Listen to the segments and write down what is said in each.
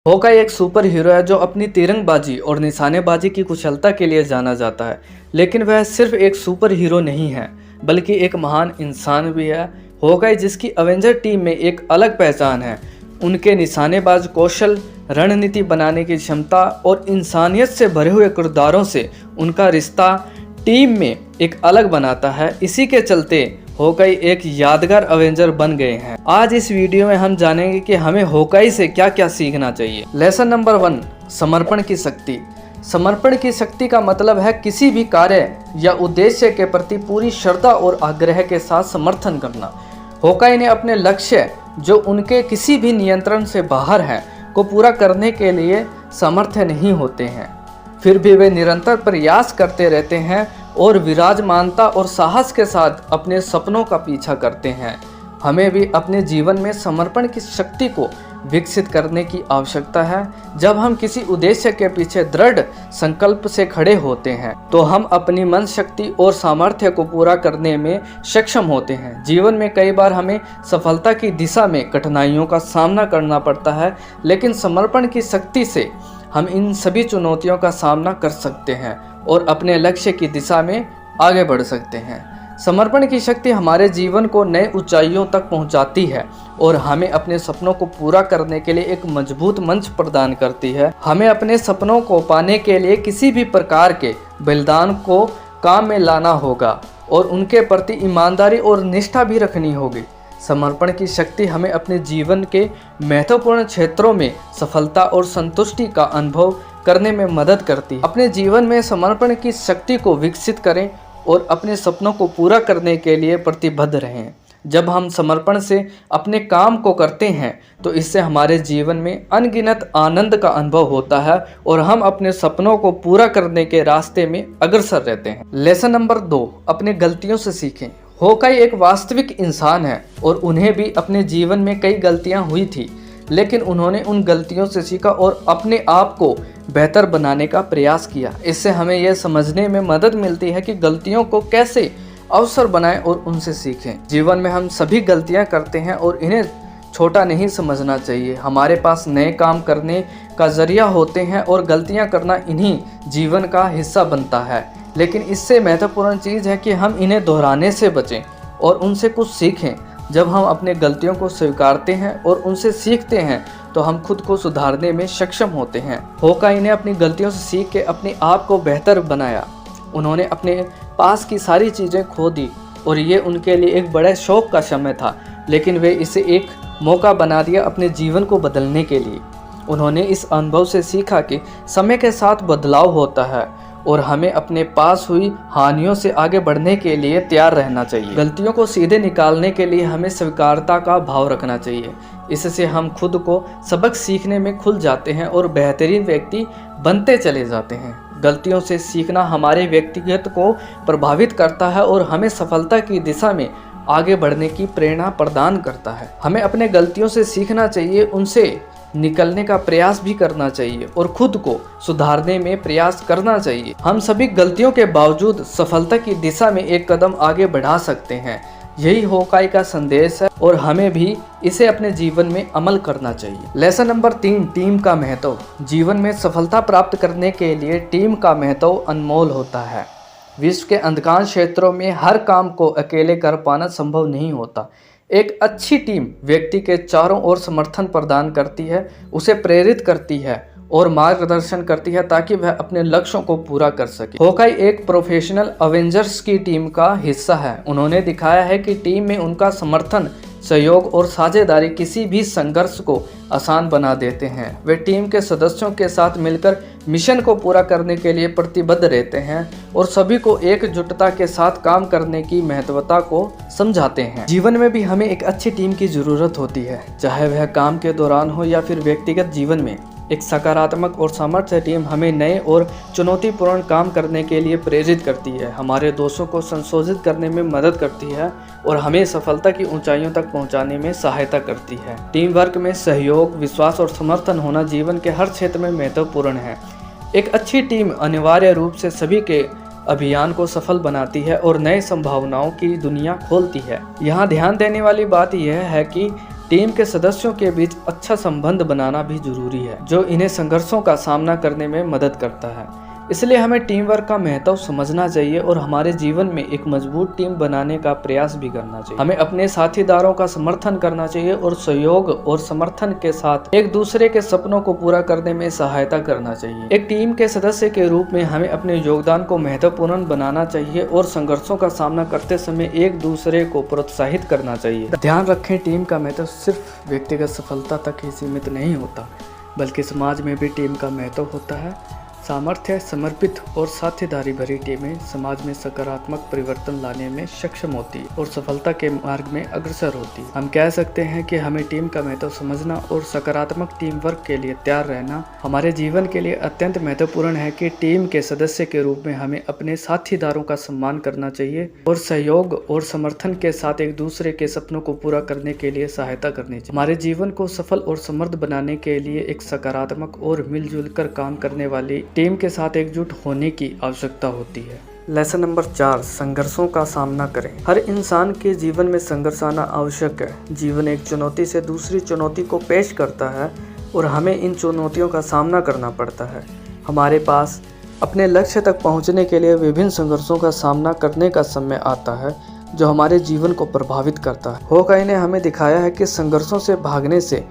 होकाई एक super hero है जो अपनी तीरंगबाजी और निशानेबाजी की कुशलता के लिए जाना जाता है। लेकिन वह सिर्फ एक सुपर हीरो नहीं है, बल्कि एक महान इंसान भी है। होकाई जिसकी अवेंजर टीम में एक अलग पहचान है। उनके निशानेबाज कौशल, रणनीति बनाने की क्षमता और इंसानियत से भरे हुए किरदारों से उनका रिश्ता टीम में एक अलग बनाता है। इसी के चलते होकाई एक यादगार अवेंजर बन गए हैं। आज इस वीडियो में हम जानेंगे कि हमें होकाई से क्या क्या सीखना चाहिए। लेसन नंबर 1, समर्पण की शक्ति। समर्पण की शक्ति का मतलब है किसी भी कार्य या उद्देश्य के प्रति पूरी श्रद्धा और आग्रह के साथ समर्थन करना। होकाई ने अपने लक्ष्य, जो उनके किसी भी नियंत्रण से बाहर है, को पूरा करने के लिए समर्थ नहीं होते हैं। फिर भी वे निरंतर प्रयास करते रहते हैं और विराजमानता और साहस के साथ अपने सपनों का पीछा करते हैं। हमें भी अपने जीवन में समर्पण की शक्ति को विकसित करने की आवश्यकता है। जब हम किसी उद्देश्य के पीछे दृढ़ संकल्प से खड़े होते हैं तो हम अपनी मन शक्ति और सामर्थ्य को पूरा करने में सक्षम होते हैं। जीवन में कई बार हमें सफलता की दिशा में कठिनाइयों का सामना करना पड़ता है, लेकिन समर्पण की शक्ति से हम इन सभी चुनौतियों का सामना कर सकते हैं और अपने लक्ष्य की दिशा में आगे बढ़ सकते हैं। समर्पण की शक्ति हमारे जीवन को नए ऊंचाइयों तक पहुंचाती है और हमें अपने सपनों को पूरा करने के लिए एक मजबूत मंच प्रदान करती है। हमें अपने सपनों को पाने के लिए किसी भी प्रकार के बलिदान को काम में लाना होगा और उनके प्रति ईमानदारी और निष्ठा भी रखनी होगी। समर्पण की शक्ति हमें अपने जीवन के महत्वपूर्ण क्षेत्रों में सफलता और संतुष्टि का अनुभव करने में मदद करती है। अपने जीवन में समर्पण की शक्ति को विकसित करें और अपने सपनों को पूरा करने के लिए प्रतिबद्ध रहें। जब हम समर्पण से अपने काम को करते हैं तो इससे हमारे जीवन में अनगिनत आनंद का अनुभव होता है और हम अपने सपनों को पूरा करने के रास्ते में अग्रसर रहते हैं। लेसन नंबर 2, अपने गलतियों से सीखें। होकाई एक वास्तविक इंसान है और उन्हें भी अपने जीवन में कई गलतियां हुई थी, लेकिन उन्होंने उन गलतियों से सीखा और अपने आप को बेहतर बनाने का प्रयास किया। इससे हमें यह समझने में मदद मिलती है कि गलतियों को कैसे अवसर बनाएं और उनसे सीखें। जीवन में हम सभी गलतियां करते हैं और इन्हें छोटा नहीं समझना चाहिए। हमारे पास नए काम करने का जरिया होते हैं और गलतियां करना इन्हीं जीवन का हिस्सा बनता है। लेकिन इससे महत्वपूर्ण चीज़ है कि हम इन्हें दोहराने से बचें और उनसे कुछ सीखें। जब हम अपने गलतियों को स्वीकारते हैं और उनसे सीखते हैं तो हम खुद को सुधारने में सक्षम होते हैं। होकाई ने अपनी गलतियों से सीख के अपने आप को बेहतर बनाया। उन्होंने अपने पास की सारी चीज़ें खो दी और ये उनके लिए एक बड़े शौक का समय था, लेकिन वे इसे एक मौका बना दिया अपने जीवन को बदलने के लिए। उन्होंने इस अनुभव से सीखा कि समय के साथ बदलाव होता है और हमें अपने पास हुई हानियों से आगे बढ़ने के लिए तैयार रहना चाहिए। गलतियों को सीधे निकालने के लिए हमें स्वीकारता का भाव रखना चाहिए। इससे हम खुद को सबक सीखने में खुल जाते हैं और बेहतरीन व्यक्ति बनते चले जाते हैं। गलतियों से सीखना हमारे व्यक्तिगत को प्रभावित करता है और हमें सफलता की दिशा में आगे बढ़ने की प्रेरणा प्रदान करता है। हमें अपने गलतियों से सीखना चाहिए, उनसे निकलने का प्रयास भी करना चाहिए और खुद को सुधारने में प्रयास करना चाहिए। हम सभी गलतियों के बावजूद सफलता की दिशा में एक कदम आगे बढ़ा सकते हैं। यही होकाई का संदेश है और हमें भी इसे अपने जीवन में अमल करना चाहिए। लेसन नंबर 3, टीम का महत्व। जीवन में सफलता प्राप्त करने के लिए टीम का महत्व अनमोल होता है। विश्व के अधिकांश क्षेत्रों में हर काम को अकेले कर पाना संभव नहीं होता। एक अच्छी टीम व्यक्ति के चारों ओर समर्थन प्रदान करती है, उसे प्रेरित करती है और मार्गदर्शन करती है ताकि वह अपने लक्ष्यों को पूरा कर सके। होकाई एक प्रोफेशनल अवेंजर्स की टीम का हिस्सा है। उन्होंने दिखाया है कि टीम में उनका समर्थन, सहयोग और साझेदारी किसी भी संघर्ष को आसान बना देते हैं। वे टीम के सदस्यों के साथ मिलकर मिशन को पूरा करने के लिए प्रतिबद्ध रहते हैं और सभी को एकजुटता के साथ काम करने की महत्वता को समझाते हैं। जीवन में भी हमें एक अच्छी टीम की ज़रूरत होती है, चाहे वह काम के दौरान हो या फिर व्यक्तिगत जीवन में। एक सकारात्मक और सामर्थ्य टीम हमें नए और चुनौतीपूर्ण काम करने के लिए प्रेरित करती है, हमारे दोषों को संशोधित करने में मदद करती है और हमें सफलता की ऊंचाइयों तक पहुंचाने में सहायता करती है। टीम वर्क में सहयोग, विश्वास और समर्थन होना जीवन के हर क्षेत्र में महत्वपूर्ण है। एक अच्छी टीम अनिवार्य रूप से सभी के अभियान को सफल बनाती है और नए संभावनाओं की दुनिया खोलती है। यहाँ ध्यान देने वाली बात यह है कि टीम के सदस्यों के बीच अच्छा संबंध बनाना भी जरूरी है, जो इन्हें संघर्षों का सामना करने में मदद करता है। इसलिए हमें टीम वर्क का महत्व समझना चाहिए और हमारे जीवन में एक मजबूत टीम बनाने का प्रयास भी करना चाहिए। हमें अपने साथीदारों का समर्थन करना चाहिए और सहयोग और समर्थन के साथ एक दूसरे के सपनों को पूरा करने में सहायता करना चाहिए। एक टीम के सदस्य के रूप में हमें अपने योगदान को महत्वपूर्ण बनाना चाहिए और संघर्षों का सामना करते समय एक दूसरे को प्रोत्साहित करना चाहिए। ध्यान रखें, टीम का महत्व सिर्फ व्यक्तिगत सफलता तक ही सीमित नहीं होता, बल्कि समाज में भी टीम का महत्व होता है। सामर्थ्य, समर्पित और साझेदारी भरी टीमें समाज में सकारात्मक परिवर्तन लाने में सक्षम होती और सफलता के मार्ग में अग्रसर होती। हम कह सकते हैं कि हमें टीम का महत्व समझना और सकारात्मक टीम वर्क के लिए तैयार रहना हमारे जीवन के लिए अत्यंत महत्वपूर्ण है कि टीम के सदस्य के रूप में हमें अपने साथीदारों का सम्मान करना चाहिए और सहयोग और समर्थन के साथ एक दूसरे के सपनों को पूरा करने के लिए सहायता करनी चाहिए। हमारे जीवन को सफल और समृद्ध बनाने के लिए एक सकारात्मक और मिलजुल कर काम करने वाली टीम के साथ एकजुट होने की आवश्यकता होती है। लेसन नंबर 4, संघर्षों का सामना करें। हर इंसान के जीवन में संघर्ष आना आवश्यक है। जीवन एक चुनौती से दूसरी चुनौती को पेश करता है और हमें इन चुनौतियों का सामना करना पड़ता है। हमारे पास अपने लक्ष्य तक पहुंचने के लिए विभिन्न संघर्षों का सामना करने का समय आता है, जो हमारे जीवन को प्रभावित करता है। होकाई ने हमें दिखाया है कि संघर्षों से भागने से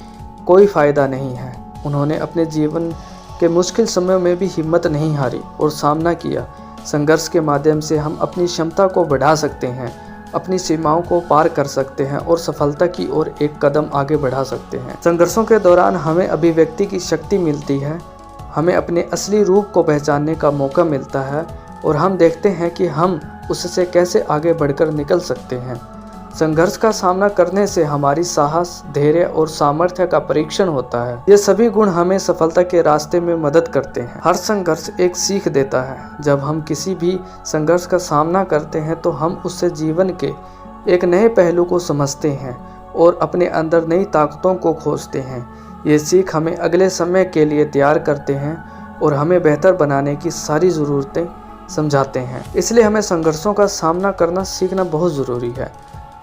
कोई फायदा नहीं है। उन्होंने अपने जीवन के मुश्किल समयों में भी हिम्मत नहीं हारी और सामना किया। संघर्ष के माध्यम से हम अपनी क्षमता को बढ़ा सकते हैं, अपनी सीमाओं को पार कर सकते हैं और सफलता की ओर एक कदम आगे बढ़ा सकते हैं। संघर्षों के दौरान हमें अभिव्यक्ति की शक्ति मिलती है, हमें अपने असली रूप को पहचानने का मौका मिलता है और हम देखते हैं कि हम उससे कैसे आगे बढ़कर निकल सकते हैं। संघर्ष का सामना करने से हमारी साहस, धैर्य और सामर्थ्य का परीक्षण होता है। ये सभी गुण हमें सफलता के रास्ते में मदद करते हैं। हर संघर्ष एक सीख देता है। जब हम किसी भी संघर्ष का सामना करते हैं तो हम उससे जीवन के एक नए पहलू को समझते हैं और अपने अंदर नई ताकतों को खोजते हैं। ये सीख हमें अगले समय के लिए तैयार करते हैं और हमें बेहतर बनाने की सारी ज़रूरतें समझाते हैं। इसलिए हमें संघर्षों का सामना करना सीखना बहुत ज़रूरी है।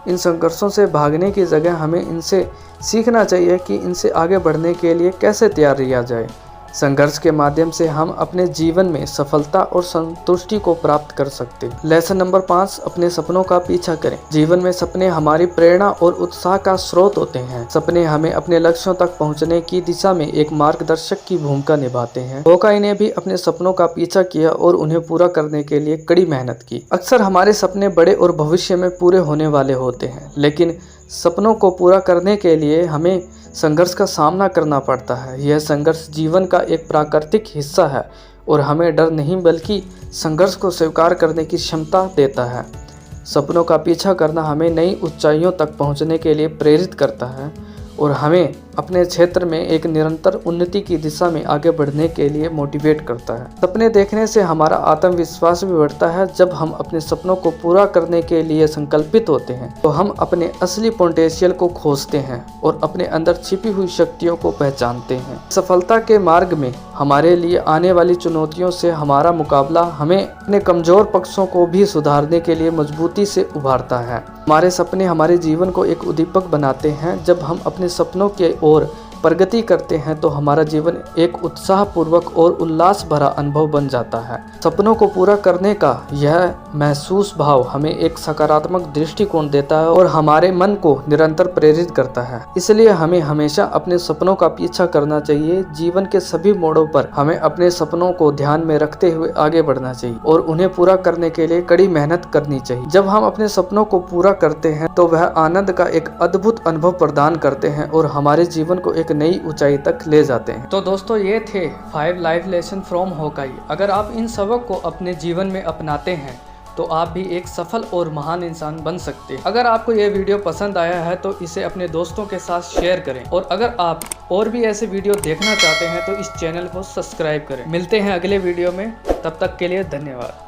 इन संघर्षों से भागने की जगह हमें इनसे सीखना चाहिए कि इनसे आगे बढ़ने के लिए कैसे तैयार रहा जाए। संघर्ष के माध्यम से हम अपने जीवन में सफलता और संतुष्टि को प्राप्त कर सकते हैं। लेसन नंबर 5, अपने सपनों का पीछा करें। जीवन में सपने हमारी प्रेरणा और उत्साह का स्रोत होते हैं। सपने हमें अपने लक्ष्यों तक पहुंचने की दिशा में एक मार्गदर्शक की भूमिका निभाते हैं। होकाई ने भी अपने सपनों का पीछा किया और उन्हें पूरा करने के लिए कड़ी मेहनत की। अक्सर हमारे सपने बड़े और भविष्य में पूरे होने वाले होते हैं, लेकिन सपनों को पूरा करने के लिए हमें संघर्ष का सामना करना पड़ता है। यह संघर्ष जीवन का एक प्राकृतिक हिस्सा है और हमें डर नहीं बल्कि संघर्ष को स्वीकार करने की क्षमता देता है। सपनों का पीछा करना हमें नई ऊंचाइयों तक पहुंचने के लिए प्रेरित करता है और हमें अपने क्षेत्र में एक निरंतर उन्नति की दिशा में आगे बढ़ने के लिए मोटिवेट करता है। सपने देखने से हमारा आत्मविश्वास भी बढ़ता है। जब हम अपने सपनों को पूरा करने के लिए संकल्पित होते हैं तो हम अपने असली पोटेंशियल को खोजते हैं और अपने अंदर छिपी हुई शक्तियों को पहचानते हैं। सफलता के मार्ग में हमारे लिए आने वाली चुनौतियों से हमारा मुकाबला हमें अपने कमजोर पक्षों को भी सुधारने के लिए मजबूती से उभारता है। हमारे सपने हमारे जीवन को एक उद्दीपक बनाते हैं। जब हम अपने सपनों के ओर प्रगति करते हैं तो हमारा जीवन एक उत्साहपूर्वक और उल्लास भरा अनुभव बन जाता है। सपनों को पूरा करने का यह महसूस भाव हमें एक सकारात्मक दृष्टिकोण देता है और हमारे मन को निरंतर प्रेरित करता है। इसलिए हमें हमेशा अपने सपनों का पीछा करना चाहिए। जीवन के सभी मोड़ों पर हमें अपने सपनों को ध्यान में रखते हुए आगे बढ़ना चाहिए और उन्हें पूरा करने के लिए कड़ी मेहनत करनी चाहिए। जब हम अपने सपनों को पूरा करते हैं तो वह आनंद का एक अद्भुत अनुभव प्रदान करते हैं और हमारे जीवन को एक नई ऊंचाई तक ले जाते हैं। तो दोस्तों, ये थे 5 लाइफ लेसन फ्रॉम होकाई। अगर आप इन सबक को अपने जीवन में अपनाते हैं तो आप भी एक सफल और महान इंसान बन सकते हैं। अगर आपको ये वीडियो पसंद आया है तो इसे अपने दोस्तों के साथ शेयर करें और अगर आप और भी ऐसे वीडियो देखना चाहते हैं तो इस चैनल को सब्सक्राइब करें। मिलते हैं अगले वीडियो में, तब तक के लिए धन्यवाद।